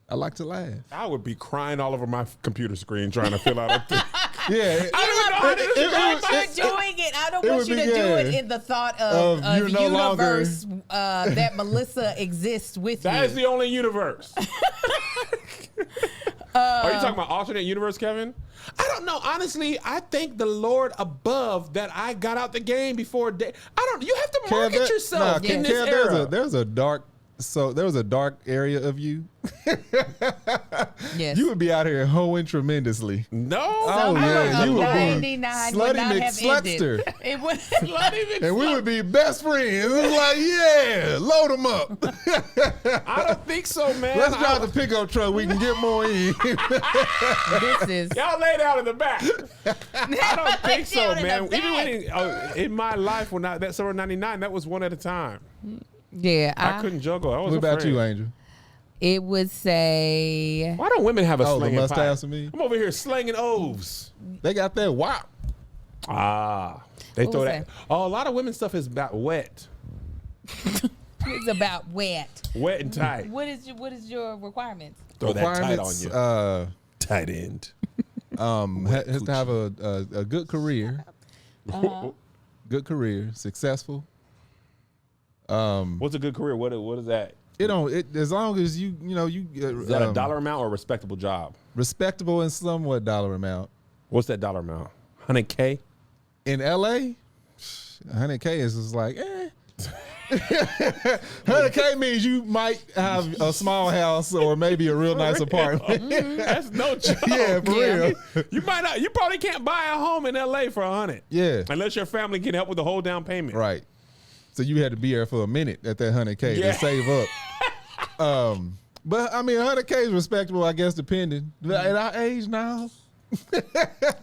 I like to laugh. I would be crying all over my computer screen trying to fill out a thing. Yeah. I it- you're doing it. I don't it want would you to be- do yeah. it in the thought of You're no longer- universe that Melissa exists with That you. is the only universe. Are you talking about alternate universe, Kevin? I don't know. Honestly, I thank the Lord above that I got out the game before day. I don't. You have to market yourself in this era. There's a dark So there was a dark area of you. Yes. You would be out here hoeing tremendously. No. Oh, yeah, you would be 99 would Slutty not have ended. McSlutster. It would. And we would be best friends. It was like, yeah, load them up. I don't think so, man. Let's drive the pickup truck. We can get more in. This is. Y'all lay down in the back. I don't think so, down in man. the Even when in my life, when that summer '99, that was one at a time. Yeah. I couldn't juggle. I was What about afraid. you, Angel? It would say. Why don't women have a Oh, the slinging mustache pipe? for me? I'm over here slinging O's. They got that wop. They What throw was that. that? Oh, a lot of women's stuff is about wet, It's about wet. wet and tight. What is your requirements? Throw that tight on Requirements, you. Tight end. has to have a good career. Good career, successful. What's a good career? What is that? It don't. As long as you Is that a dollar amount or a respectable job? respectable and somewhat dollar amount. What's that dollar amount? 100K? In LA, 100K is just like, 100K means you might have a small house or maybe a real nice apartment. That's no joke. Yeah, for real. You might not. You probably can't buy a home in LA for 100. Yeah, Unless your family can help with the whole down payment. right. So you had to be there for a minute at that 100K Yeah. to save up. But I mean, 100K is respectable, I guess, depending. At our age now,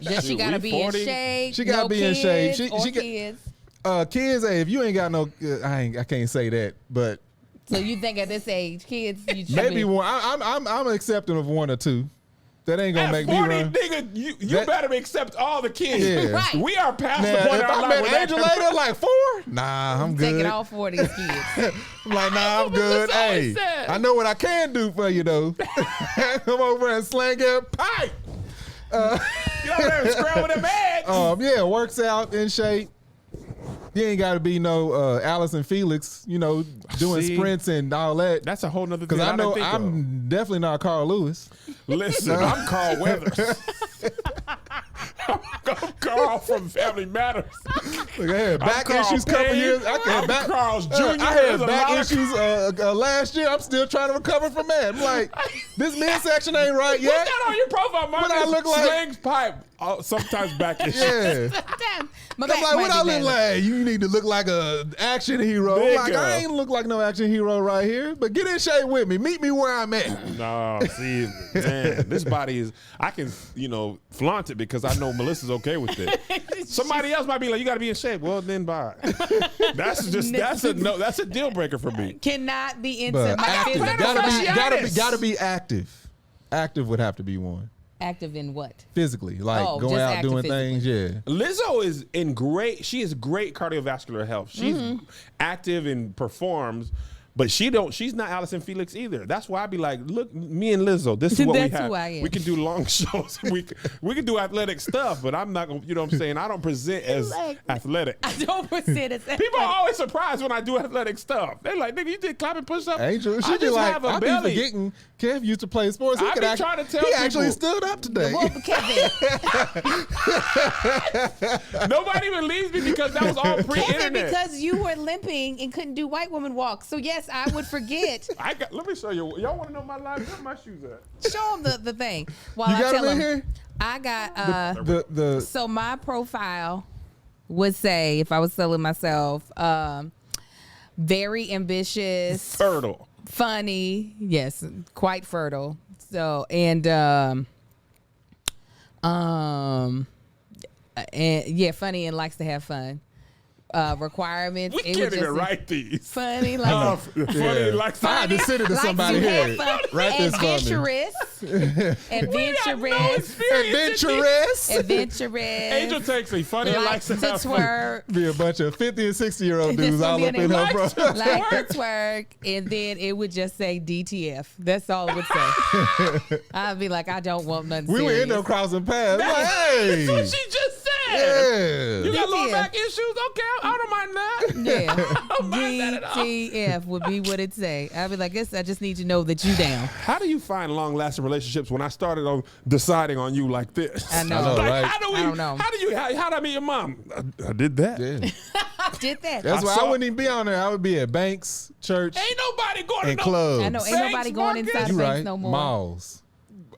Does she gotta we be 40? in shape? She gotta no be in shape. kids She or got- kids. kids, hey, if you ain't got no, I can't say that, but So you think at this age, kids, you should maybe be, one. I'm accepting of one or two. That ain't gonna At make 40, me run. nigga, you That- better accept all the kids. Yeah. Right. We are past the Now, point if in our I life met where that Angel can- later, like 4, nah, I'm taking good. all 4 of these kids. I'm like, nah, I'm good. That's all he Hey, said. I know what I can do for you though. Come over and slang your pipe. Get over there and scramble them eggs. Yeah, works out, in shape. You ain't got to be no Allison Felix, doing See? sprints and all that. That's a whole nother thing. Because I know didn't think I'm definitely not Carl Lewis. of. Listen, I'm Carl Weathers. I'm Carl from Family Matters. Look, I had back Carl issues couple Payne. years. I I'm back, Carl's Jr. I There's had a back lot of- issues last year. I'm still trying to recover from that. I'm like, this midsection ain't right Put yet. that on your profile. My What I look like? Slings pipe. Sometimes back issues. Yeah. My I'm back like, might what I be look better. like? You need to look like a action hero. I'm like, Nigga. I ain't look like no action hero right here. But get in shape with me. Meet me where I'm at. No, see, man, this body is. I can, flaunt it because I know Melissa's okay with it. Somebody else might be like, "You got to be in shape." Well, then bye. That's a deal breaker for me. Cannot be into But my active. physical. Gotta be active. Active would have to be one. Active in what? Physically, like Oh, going just out active doing physically. things. Yeah. Lizzo is in great. She is great cardiovascular health. She's active and performs, but she's not Allison Felix either. That's why I be like, look, me and Lizzo. This is what we That's have. who I am. We can do long shows. we can do athletic stuff, but I'm not gonna. You know what I'm saying? I don't present as athletic. I don't present it. People are always surprised when I do athletic stuff. They're like, nigga, you did clapping push up. Angel, she I be just like, have a I be belly. forgetting. Kev used to play sports. He I could be act- trying to tell He actually people. stood up today. Well, Kevin, Nobody believes me because that was all Kevin, pre-internet. because you were limping and couldn't do white woman walks. So yes, I would forget. Let me show you. Y'all want to know my life? Where my shoes at? Show them the thing. While You I got tell him in them, here? I got The So my profile would say, if I was selling myself, very ambitious, Fertile. funny, yes, quite fertile. So and yeah, funny and likes to have fun. Requirements. We it can't would even just write these. funny, like Funny, like I had to send it to likes somebody to have here. fun, Write this for me. adventurous, Adventurous. adventurous. Angel Tanksley, funny and likes likes to to have fun. twerk. Be a bunch of 50 and 60-year-old dudes This all would up be in an her, bro. like to twerk, and then it would just say DTF. That's all it would say. I'd be like, I don't want nothing We were serious. in there crossing paths. Like, That's what hey. she just said. Yeah. You got low DTF. back issues? Okay, I don't mind that. Yeah, don't mind that at all. DTF would be what it say. I'd be like, I just need to know that you down. How do you find long-lasting relationships when I started on deciding on you like this? I know. I know, Like, right? how do we? I don't know. How did I meet your mom? I did that. Yeah. did that. That's why I saw- wouldn't even be on there. I would be at banks, church, Ain't nobody going and to clubs. I know, ain't Banks, nobody going Marcus? inside You the banks right. no more. Malls.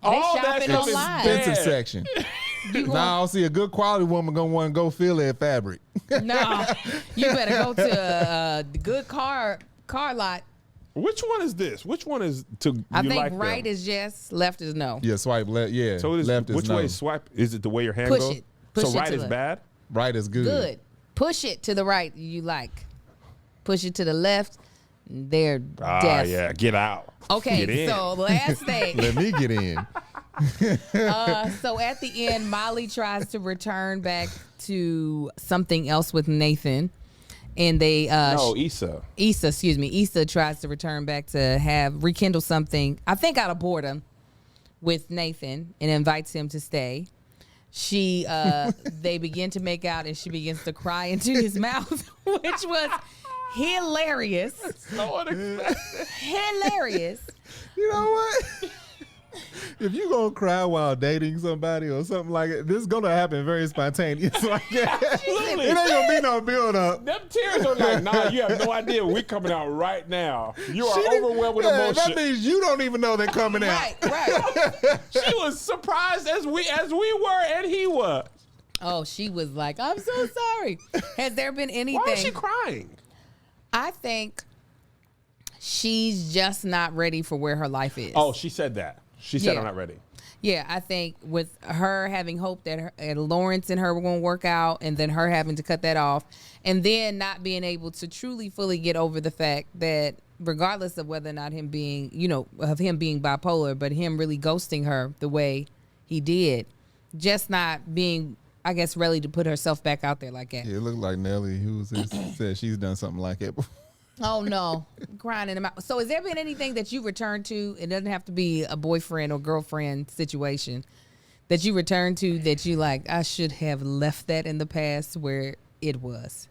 All that shopping stuff is online. Expensive dead. section. You Now I'll see a good quality woman gonna want to go feel that fabric. No, you better go to the good car lot. Which one is this? Which one is to I you think like right them? is yes, left is no. Yeah, swipe left. Yeah, So it is, left is which no. way is swipe? Is it the way your hand Push goes? it. Push so it right to is the- bad? Right is good. Good. Push it to the right. You like. Push it to the left. They're Ah, deaf. yeah. Get out. Okay, Get in. so last thing. Let me get in. So at the end, Molly tries to return back to something else with Nathan, and they No, Issa. Issa tries to return back to rekindle something. I think out of boredom with Nathan, and invites him to stay. They begin to make out, and she begins to cry into his mouth, which was hilarious. So unexpected. Hilarious. You know what? If you gonna cry while dating somebody or something like it, this is gonna happen very spontaneous. Like that. Absolutely. It ain't gonna be no build up. Them tears are like, nah, you have no idea. We're coming out right now. You are overwhelmed with That emotion. means you don't even know they're coming out. Right. She was surprised as we were, and he was. Oh, she was like, I'm so sorry. Has there been anything? Why is she crying? I think she's just not ready for where her life is. Oh, she said that. She said, Yeah. I'm not ready. Yeah, I think with her having hope that Lawrence and her were going to work out, and then her having to cut that off, and then not being able to truly fully get over the fact that regardless of whether or not him being, of him being bipolar, but him really ghosting her the way he did, just not being, I guess, ready to put herself back out there like that. Yeah, it looked like Nelly, who said she's done something like that before. Oh no, crying in the mouth. So has there been anything that you returned to? It doesn't have to be a boyfriend or girlfriend situation that you returned to that you like, I should have left that in the past where it was.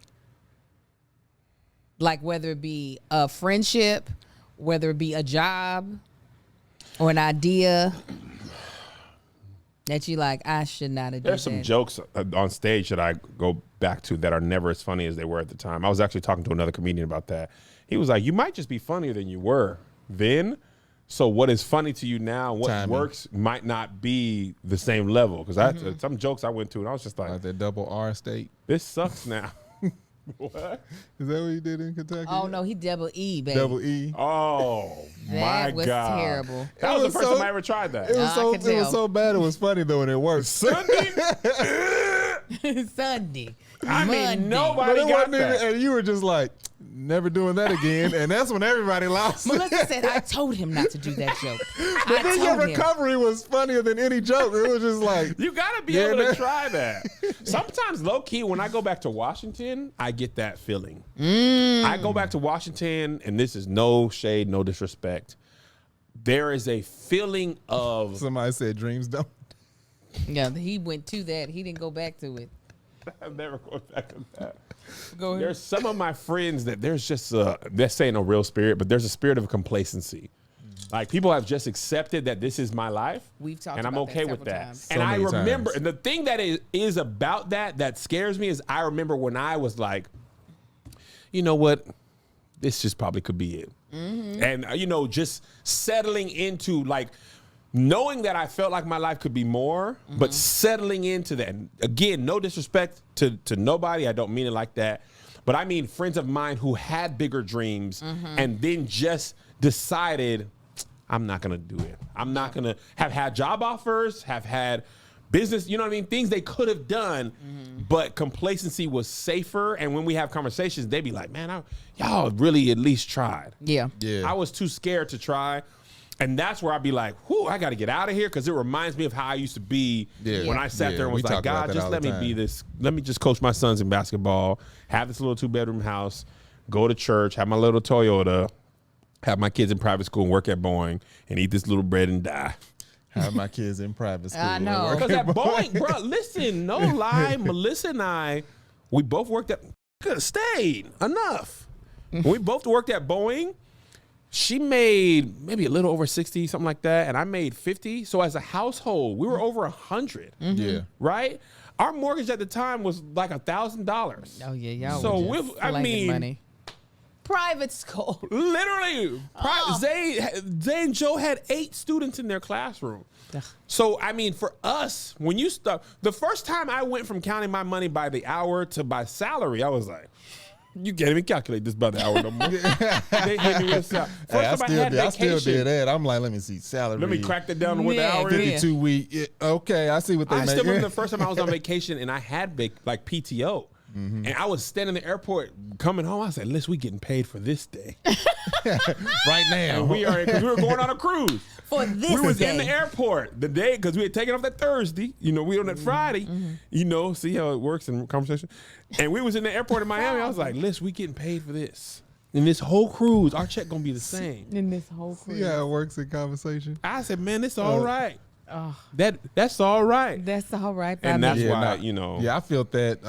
Like whether it be a friendship, whether it be a job or an idea that you like, I should not have done There's some that. jokes on stage that I go back to that are never as funny as they were at the time. I was actually talking to another comedian about that. He was like, you might just be funnier than you were then. So what is funny to you now, what Timing. works might not be the same level. Because some jokes I went to and I was just like, Like that double R state. this sucks now. What? Is that what he did in Kentucky? Oh no, he double E, baby. Double E. Oh, my That was God. terrible. That It was was the first so- time I ever tried that. It was I so could it was tell. so bad it was funny though, and it worked. Sunday? Sunday. I mean, Monday. But nobody it got wasn't even, that. and you were just like, never doing that again, and that's when everybody lost. Melissa said, I told him not to do that joke. But I then your told him. recovery was funnier than any joke. It was just like, You gotta be Yeah, able to man. try that. Sometimes, low key, when I go back to Washington, I get that feeling. I go back to Washington, and this is no shade, no disrespect. There is a feeling of somebody said, dreams don't. Yeah, he went to that. He didn't go back to it. I'm never going back to that. Go ahead. There's some of my friends that there's just that's saying a real spirit, but there's a spirit of complacency. Like people have just accepted that this is my life, We've talked and I'm about that okay with several that. times. And So I many remember, times. and the thing that is about that scares me is I remember when I was like, you know what, this just probably could be it, and just settling into like. Knowing that I felt like my life could be more, but settling into that. And again, no disrespect to nobody. I don't mean it like that. But I mean friends of mine who had bigger dreams and then just decided, I'm not going to do it. I'm not going to have had job offers, have had business, you know what I mean? Things they could have done, but complacency was safer. And when we have conversations, they be like, man, y'all really at least tried. Yeah. Yeah. I was too scared to try. And that's where I'd be like, whoo, I got to get out of here because it reminds me of how I used to be when I sat there and was we like, talk about God, that just all let the me be time. this. Let me just coach my sons in basketball, have this little 2-bedroom house, go to church, have my little Toyota, have my kids in private school and work at Boeing and eat this little bread and die. Have my kids in private school. I and know. work Because at at Boeing, bro, listen, no lie, Melissa and I, we both worked at, could have stayed enough. We both worked at Boeing. she made maybe a little over 60, something like that, and I made 50. So as a household, we were over 100. Yeah. Right? Our mortgage at the time was like $1,000. Oh yeah, y'all. So were just slanging money. Private school. Literally, Zay and Joe had 8 students in their classroom. So, I mean, for us, when you start, the first time I went from counting my money by the hour to by salary, I was like, you can't even calculate this by the hour no more. They hit me with salary. First time I had I still vacation. did that. I'm like, let me see salary. Let me crack that down to what the Yeah, hour is. 52 week. Yeah, okay, I see what they I make. still remember the first time I was on vacation and I had like PTO. And I was standing in the airport coming home. I said, "Listen, we getting paid for this day right now. and we were going on a cruise. For this We was day. in the airport the day because we had taken off that Thursday. You know, we on that Friday. You know, see how it works in conversation. And we was in the airport in Miami. I was like, "Listen, we getting paid for this. And this whole cruise, our check gonna be the same." in this whole See how it works in conversation. I said, "Man, it's all right. That's all right." That's all right. By And me. that's why, you know. Yeah, I felt that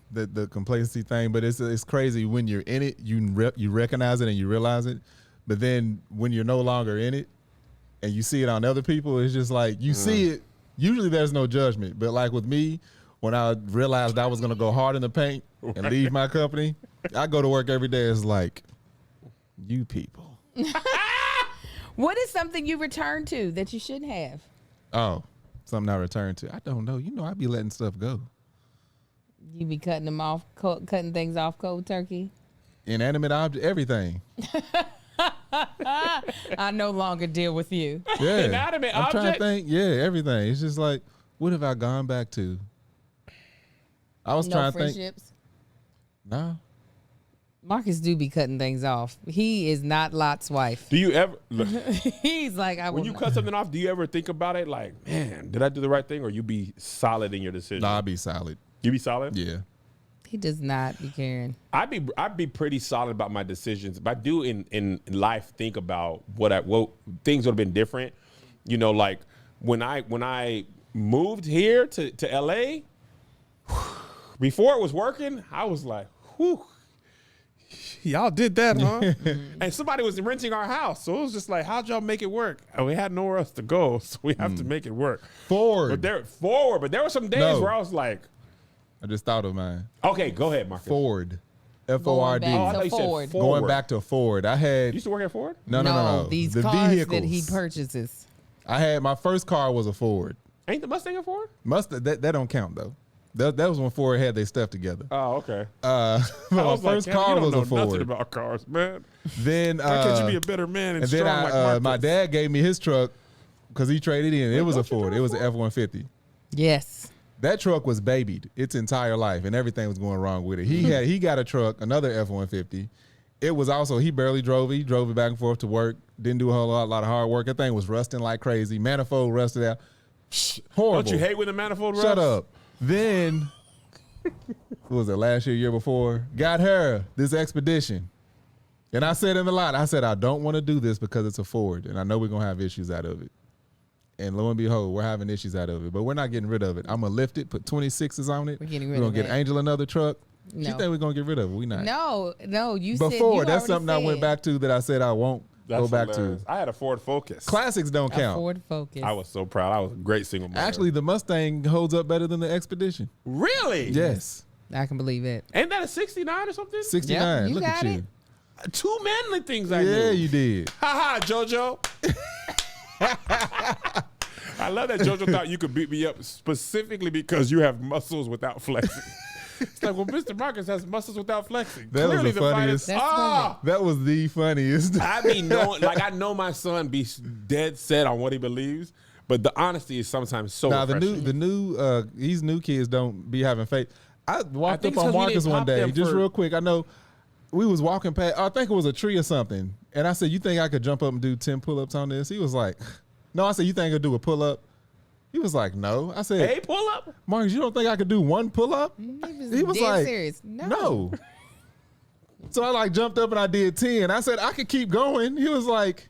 the complacency thing, but it's crazy when you're in it, you recognize it and you realize it, but then when you're no longer in it and you see it on other people, it's just like you see it. Usually there's no judgment, but like with me, when I realized I was gonna go hard in the paint and leave my company, I go to work every day. It's like, you people. What is something you return to that you shouldn't have? Oh, something I return to. I don't know. You know, I be letting stuff go. You be cutting them off, cutting things off cold turkey. Inanimate object, everything. I no longer deal with you. Yeah. Inanimate I'm trying to object? think. Yeah, everything. It's just like, what have I gone back to? I was No trying to think. friendships. No. Marcus do be cutting things off. He is not Lot's wife. Do you ever, look, He's like, I when will you not. cut something off, do you ever think about it like, man, did I do the right thing? Or you be solid in your decision? No, I'll be solid. You be solid? Yeah. He does not be caring. I'd be pretty solid about my decisions. But I do in life think about what things would have been different. You know, like when I moved here to LA, before it was working, I was like, whew. Y'all did that, huh? And somebody was renting our house. So it was just like, how'd y'all make it work? And we had nowhere else to go, so we have to make it work. Forward. But there were some days No. where I was like, I just thought of mine. okay, go ahead, Marcus. Ford. Going F-O-R-D. back Oh, I to thought you said Ford. forward. Going back to Ford. I You had used to work at Ford? no. These The cars vehicles. that he purchases. I had my first car was a Ford. Ain't the Mustang a Ford? That don't count though. That was when Ford had their stuff together. Oh, okay. But my first car was a Nothing Ford. about cars, man. Then Why can't you be a better man and then strong like Marcus? my dad gave me his truck because he traded in. It was a don't you Ford. drive It was a an F-150. Yes. That truck was babied its entire life, and everything was going wrong with it. He got a truck, another F-150. It was also, he barely drove it. He drove it back and forth to work. Didn't do a whole lot of hard work. That thing was rusting like crazy. Manifold rusted out. Horrible. Don't you hate when the manifold runs? Shut up. Then, what was it, last year before? Got her this Expedition. And I said in the lot, I said, I don't want to do this because it's a Ford, and I know we're going to have issues out of it. And lo and behold, we're having issues out of it, but we're not getting rid of it. I'm going to lift it, put 26s on it. We're getting rid We're of going to get that. Angel another truck. No. She think we're going to get rid of it. We not. No, you said Before, you that's already something I went said. back to that I said I won't That's go back hilarious. to. I had a Ford Focus. Classics don't A count. Ford Focus. I was so proud. I was a great single mother. Actually, the Mustang holds up better than the Expedition. really? Yes. I can believe it. Ain't that a 69 or something? 69. you Look at got you. it. Two manly things I knew. Yeah, you did. Ha ha, JoJo. I love that JoJo thought you could beat me up specifically because you have muscles without flexing. It's like, well, Mr. Marcus has muscles without flexing. That was Clearly the fight funniest. is- That's Ah! That was the funniest. I be knowing, like I know my son be dead set on what he believes, but the honesty is sometimes so Now refreshing. these new kids don't be having faith. I walked think up on it's 'cause we Marcus didn't one pop day, them just for- real quick. I know we was walking past. I think it was a tree or something, and I said, "You think I could jump up and do 10 pull-ups on this?" He was like, "No." I said, "You think I could do a pull-up?" He was like, "No." I said, Hey, pull up. "Marcus, you don't think I could do one pull-up?" He was dead like, serious. No. "No." So I like jumped up and I did 10. I said I could keep going. He was like,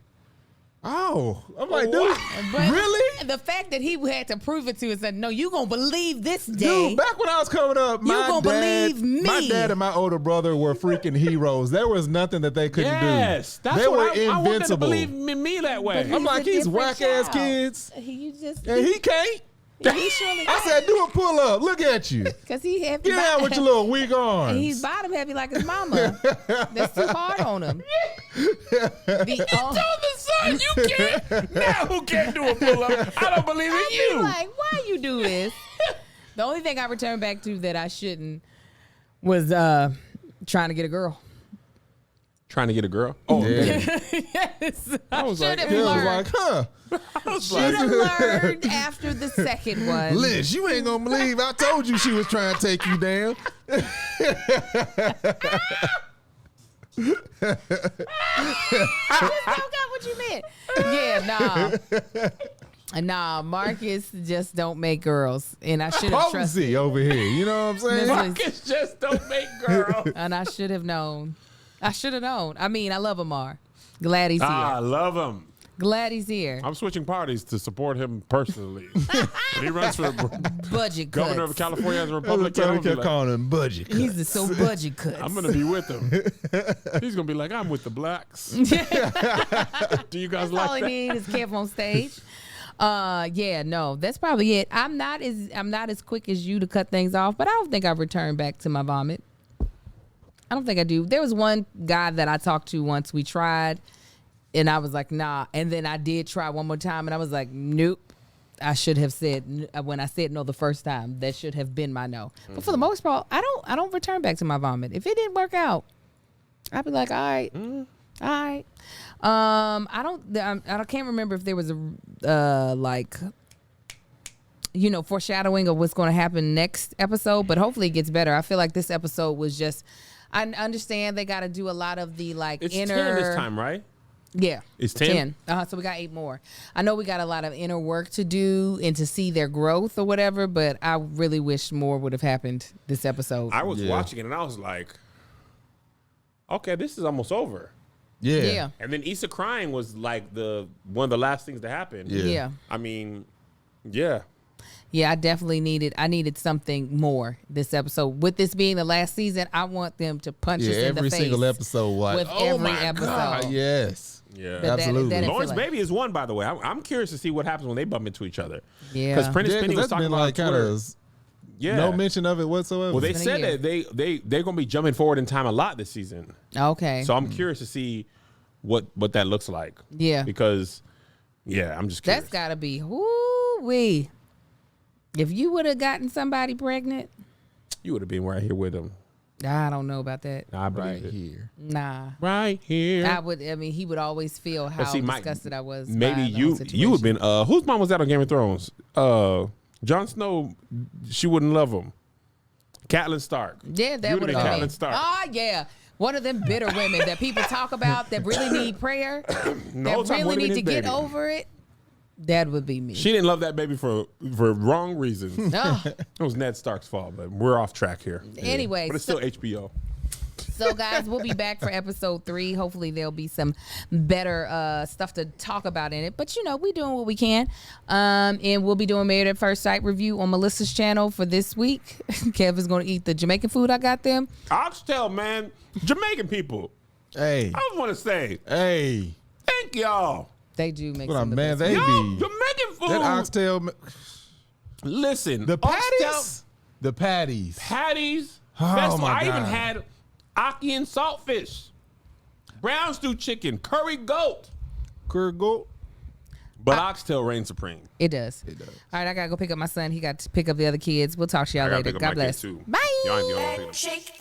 Oh, I'm like, dude, But really? the fact that he had to prove it to us, that no, you gonna believe this day. Dude, back when I was coming up, gonna believe me. my dad and my older brother were freaking heroes. There was nothing that they couldn't Yes, do. that's They what were I want them to invincible. believe me that way. But I'm like, a he's different whack-ass child. kids. You just And he can't. he surely I said, do a pull up. Look at you. because he heavy. Get out with your little weak arms. And he's bottom heavy like his mama. That's too hard on him. The, Tell the son you can't. Now who can't do a pull up? I don't believe in I you. be like, why you do this? The only thing I returned back to that I shouldn't was trying to get a girl. Trying to get a girl? Oh, Yeah. Yes, I was like, should He have was learned. like, huh, Should have learned after the second one. Liz, you ain't gonna believe I told you she was trying to take you down. I just don't got what you meant. Yeah, nah, Marcus just don't make girls, and I should have trusted. Potency over here. You know what I'm saying? Listen. Marcus just don't make girls. And I should have known. I should have known. I mean, I love Amar. Glad he's here. I love him. Glad he's here. I'm switching parties to support him personally. When he runs for Budget governor of cuts. California as a That's Republican, what I'm we kept gonna, calling him budget. He's so budget cuts. I'm gonna be with him. He's gonna be like, I'm with the blacks. Do you guys That's all like he that? needs is Kev on stage. Yeah, no, that's probably it. I'm not as quick as you to cut things off, but I don't think I've returned back to my vomit. I don't think I do. There was one guy that I talked to once. We tried, and I was like, nah. And then I did try one more time, and I was like, nope. I should have said when I said no the first time. That should have been my no. But for the most part, I don't return back to my vomit. If it didn't work out, I'd be like, all right, all right. I can't remember if there was a like, you know, foreshadowing of what's going to happen next episode, but hopefully it gets better. I feel like this episode was just. I understand they got to do a lot of the like It's inner. 10 this time, right? Yeah, It's 10? So we got 8 more. I know we got a lot of inner work to do and to see their growth or whatever, but I really wish more would have happened this episode. I was Yeah. watching it and I was like, okay, this is almost over. Yeah. Yeah. And then Issa crying was like one of the last things to happen. Yeah. Yeah. I mean, yeah. Yeah, I definitely needed something more this episode. With this being the last season, I want them to punch us Yeah, in the every face. single episode. Like, with oh every my episode. God, yes. Yeah. That- Absolutely. that- Lawrence feel like- Baby is one, by the way. I'm curious to see what happens when they bump into each other. Yeah. Because Prentice Yeah, Penny 'cause was that's talking been about like kind Twitter. of Yeah. no mention of it whatsoever. Well, they It's been a said year. that they're going to be jumping forward in time a lot this season. Okay. So I'm curious to see what that looks like. Yeah. Because, yeah, I'm just curious. That's got to be whoo-wee. If you would have gotten somebody pregnant, You would have been right here with him. I don't know about that. I believe right it. here. Nah. Right here. I mean, he would always feel how see, Mike, disgusted I was. Maybe by the whole you would situation. have been. Whose mom was that on Game of Thrones? Jon Snow. She wouldn't love him. Catelyn Stark. Yeah, that You would would've have been been. Catelyn Stark. Oh yeah, one of them bitter women that people talk about that really need prayer, The whole that time really would've been need to his get baby. over it. That would be me. She didn't love that baby for wrong reasons. Ugh. It was Ned Stark's fault, but we're off track here. Anyway, But it's still HBO. So guys, we'll be back for episode 3. Hopefully there'll be some better stuff to talk about in it. But you know, we doing what we can. And we'll be doing Married at First Sight review on Melissa's channel for this week. Kev is gonna eat the Jamaican food I got them. Oxtail, man. Jamaican people. Hey. I just want to say Hey. thank y'all. They do make What a some of the man best they Yo, be. Jamaican food. That oxtail. Listen, The oxtail patties? The patties. patties. Oh, Best- my I even God. had ackee and saltfish, brown stew chicken, curry goat. Kurgo. But oxtail reigns supreme. It does. It does. All right, I gotta go pick up my son. He got to pick up the other kids. We'll talk to y'all I gotta later. pick up God my bless. kid too. Bye. Y'all ain't the only one picking up. Shake,